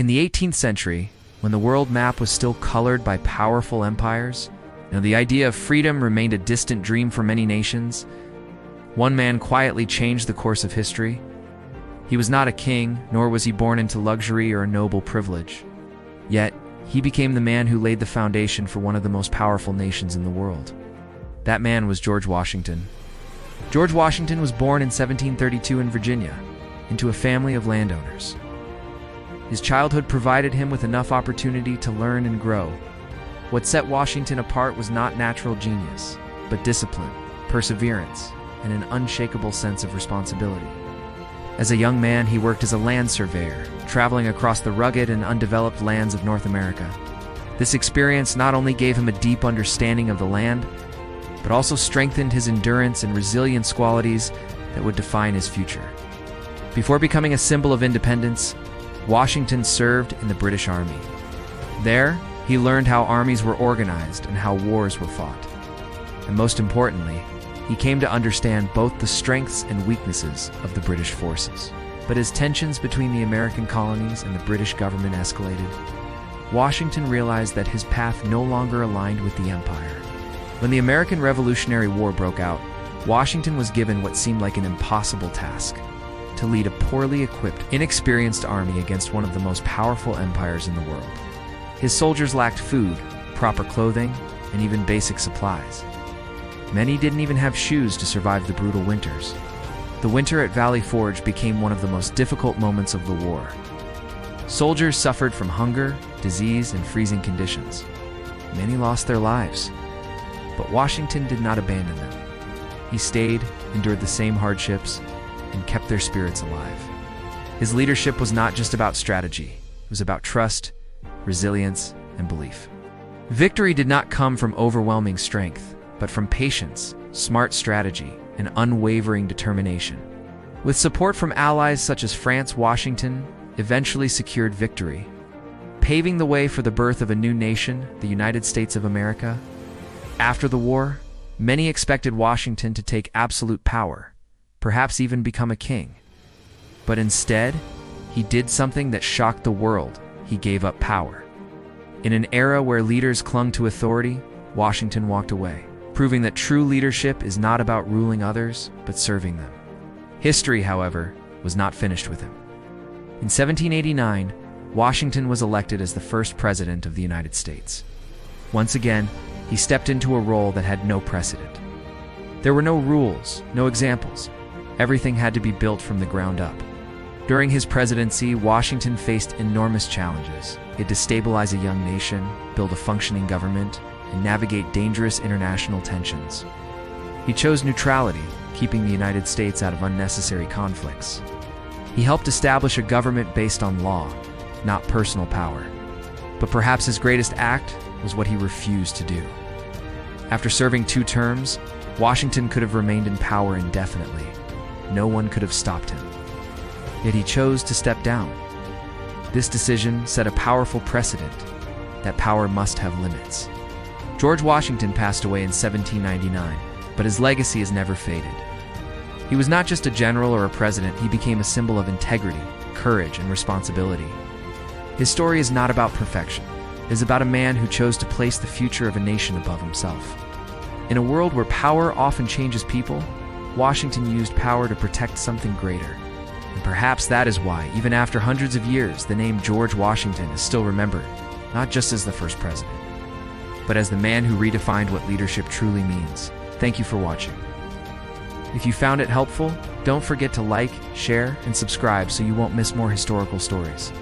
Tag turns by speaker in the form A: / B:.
A: In the 18th century, when the world map was still colored by powerful empires, the idea of freedom remained a distant dream for many nations, one man quietly changed the course of history. He was not a king, nor was he born into luxury or a noble privilege. Yet, he became the man who laid the foundation for one of the most powerful nations in the world. That man was George Washington. George Washington was born in 1732 in Virginia, into a family of landowners. His childhood provided him with enough opportunity to learn and grow. What set Washington apart was not natural genius, but discipline, perseverance, and an unshakable sense of responsibility. As a young man, he worked as a land surveyor, traveling across the rugged and undeveloped lands of North America. This experience not only gave him a deep understanding of the land, but also strengthened his endurance and resilience qualities that would define his future. Before becoming a symbol of independence, Washington served in the British Army. There, he learned how armies were organized and how wars were fought. And most importantly, he came to understand both the strengths and weaknesses of the British forces. But as tensions between the American colonies and the British government escalated, Washington realized that his path no longer aligned with the empire. When the American Revolutionary War broke out, Washington was given what seemed like an impossible task: to lead a poorly equipped, inexperienced army against one of the most powerful empires in the world. His soldiers lacked food, proper clothing, and even basic supplies. Many didn't even have shoes to survive the brutal winters. The winter at Valley Forge became one of the most difficult moments of the war. Soldiers suffered from hunger, disease, and freezing conditions. Many lost their lives. But Washington did not abandon them. He stayed, endured the same hardships, and kept their spirits alive. His leadership was not just about strategy. It was about trust, resilience, and belief. Victory did not come from overwhelming strength, but from patience, smart strategy, and unwavering determination. With support from allies such as France, Washington eventually secured victory, paving the way for the birth of a new nation, the United States of America. After the war, many expected Washington to take absolute power, perhaps even become a king. But instead, he did something that shocked the world. He gave up power. In an era where leaders clung to authority, Washington walked away, proving that true leadership is not about ruling others, but serving them. History, however, was not finished with him. In 1789, Washington was elected as the first president of the United States. Once again, he stepped into a role that had no precedent. There were no rules, no examples. Everything had to be built from the ground up. During his presidency, Washington faced enormous challenges. He had to stabilize a young nation, build a functioning government, and navigate dangerous international tensions. He chose neutrality, keeping the United States out of unnecessary conflicts. He helped establish a government based on law, not personal power. But perhaps his greatest act was what he refused to do. After serving 2 terms, Washington could have remained in power indefinitely. No one could have stopped him. Yet he chose to step down. This decision set a powerful precedent that power must have limits. George Washington passed away in 1799, but his legacy has never faded. He was not just a general or a president, he became a symbol of integrity, courage, and responsibility. His story is not about perfection. It is about a man who chose to place the future of a nation above himself. In a world where power often changes people, Washington used power to protect something greater. And perhaps that is why, even after hundreds of years, the name George Washington is still remembered, not just as the first president, but as the man who redefined what leadership truly means. Thank you for watching. If you found it helpful, don't forget to like, share, and subscribe so you won't miss more historical stories.